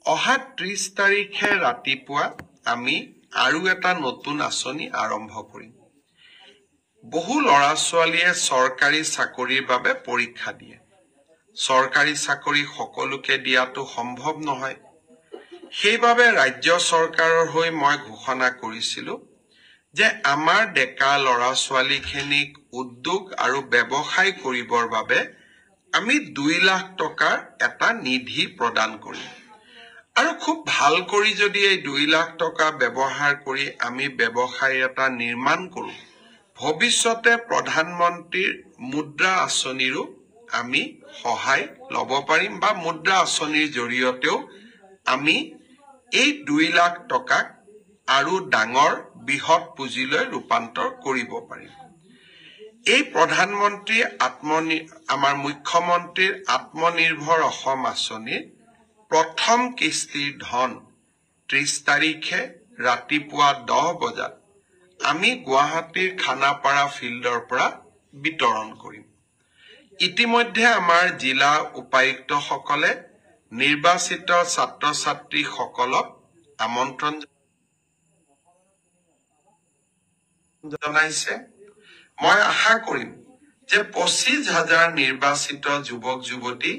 অহা 30 তাৰিখে ৰাতিপুৱা আমি আৰু এটা নতুন আঁচনি আৰম্ভ কৰিম। বহু ল'ৰা ছোৱালীয়ে চৰকাৰী চাকৰিৰ বাবে পৰীক্ষা দিয়ে। চৰকাৰী চাকৰি সকলোকে দিয়াটো সম্ভৱ নহয়। সেইবাবে ৰাজ্য চৰকাৰৰ হৈ মই ঘোষণা কৰিছিলোঁ যে আমাৰ ডেকা ল'ৰা ছোৱালীখিনিক উদ্যোগ আৰু ব্যৱসায় কৰিবৰ বাবে আমি 2 লাখ টকাৰ এটা নিধি প্ৰদান কৰিম। আৰু খুব ভাল কৰি যদি এই 2 লাখ টকা ব্যৱহাৰ কৰি আমি ব্যৱসায় এটা নিৰ্মাণ কৰোঁ, ভৱিষ্যতে প্ৰধানমন্ত্ৰীৰ মুদ্ৰা আঁচনিৰো আমি সহায় ল'ব পাৰিম বা মুদ্ৰা আঁচনিৰ জৰিয়তেও আমি এই 2 লাখ টকাক আৰু ডাঙৰ বৃহৎ পুঁজিলৈ ৰূপান্তৰ কৰিব পাৰিম। এই প্ৰধানমন্ত্ৰী আমাৰ মুখ্যমন্ত্ৰীৰ আত্মনিৰ্ভৰ অসম আঁচনিৰ প্ৰথম কিস্তিৰ ধন 30 তাৰিখে ৰাতিপুৱা 10 বজাত আমি গুৱাহাটীৰ খানাপাৰা ফিল্ডৰ পৰা বিতৰণ কৰিম। ইতিমধ্যে আমাৰ জিলা উপায়ুক্তসকলে নিৰ্বাচিত ছাত্ৰ ছাত্ৰীসকলক আমন্ত্ৰণ জনাইছে। মই আশা কৰিম যে 25,000 নিৰ্বাচিত যুৱক যুৱতী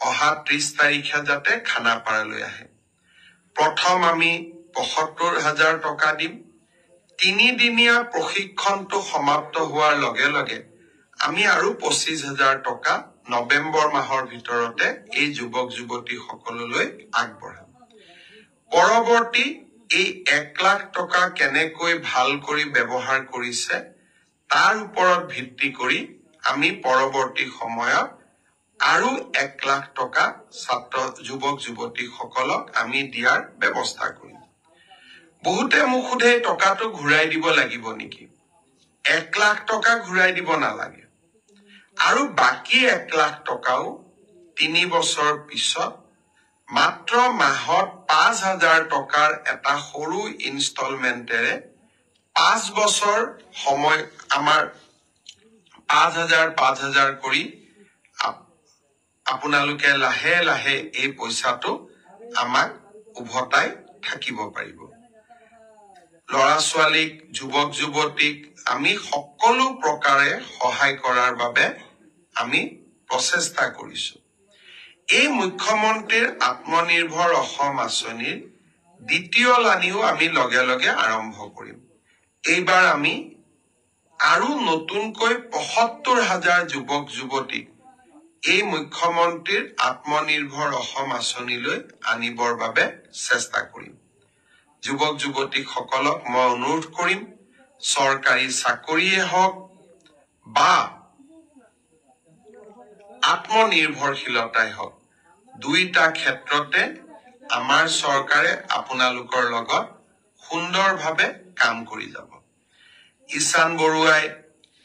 অহা 30 তাৰিখে যাতে খানাপাৰালৈ আহে। প্ৰথম আমি 75,000 টকা দিম। 3 দিনীয়া প্ৰশিক্ষণটো সমাপ্ত হোৱাৰ লগে লগে আমি আৰু 25,000 টকা নৱেম্বৰ মাহৰ ভিতৰতে এই যুৱক যুৱতীসকললৈ আগবঢ়াম। পৰৱৰ্তী এই 1 লাখ টকা কেনেকৈ ভাল কৰি ব্যৱহাৰ কৰিছে তাৰ ওপৰত ভিত্তি কৰি আমি পৰৱৰ্তী সময়ত আৰু 1 লাখ টকা যুৱক যুৱতীসকলক আমি দিয়াৰ ব্যৱস্থা কৰিম। বহুতে মোক সোধে টকাটো ঘূৰাই দিব লাগিব নেকি? 1 লাখ টকা ঘূৰাই দিব নালাগে। আৰু বাকী 1 লাখ টকাও 3 বছৰ পিছত মাত্ৰ মাহত 5,000 টকাৰ এটা সৰু ইনষ্টলমেণ্টেৰে 5 বছৰ সময় আমাৰ 5,000 কৰি আপোনালোকে লাহে লাহে এই পইচাটো আমাক উভতাই থাকিব পাৰিব। ল'ৰা ছোৱালীক যুৱক যুৱতীক আমি সকলো প্ৰকাৰে সহায় কৰাৰ বাবে আমি প্ৰচেষ্টা কৰিছো। এই মুখ্যমন্ত্ৰীৰ আত্মনিৰ্ভৰ অসম আঁচনিৰ দ্বিতীয় লানিও আমি লগে লগে আৰম্ভ কৰিম। এইবাৰ আমি আৰু নতুনকৈ 75,000 যুৱক যুৱতীক এই মুখ্যমন্ত্ৰীৰ আত্মনিৰ্ভৰ অসম আঁচনিলৈ আনিবৰ বাবে চেষ্টা কৰিম। যুৱক যুৱতীসকলক মই অনুৰোধ কৰিম, চৰকাৰী চাকৰিয়ে হওক বা আত্মনিৰ্ভৰশীলতাই হওক, দুইটা ক্ষেত্ৰতে আমাৰ চৰকাৰে আপোনালোকৰ লগত সুন্দৰভাৱে কাম কৰি যাব। ঈশান বৰুৱাই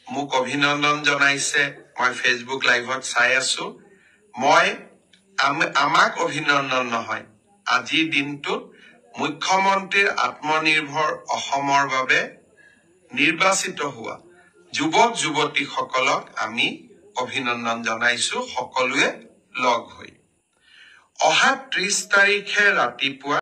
মোক অভিনন্দন জনাইছে, মই ফেচবুক লাইভত চাই আছো। আমাক অভিনন্দন নহয়, আজিৰ দিনটোত মুখ্যমন্ত্ৰীৰ আত্মনিৰ্ভৰ অসমৰ বাবে নিৰ্বাচিত হোৱা যুৱক যুৱতীসকলক আমি অভিনন্দন জনাইছো সকলোৱে লগ হৈ। অহা 30 তাৰিখে ৰাতিপুৱা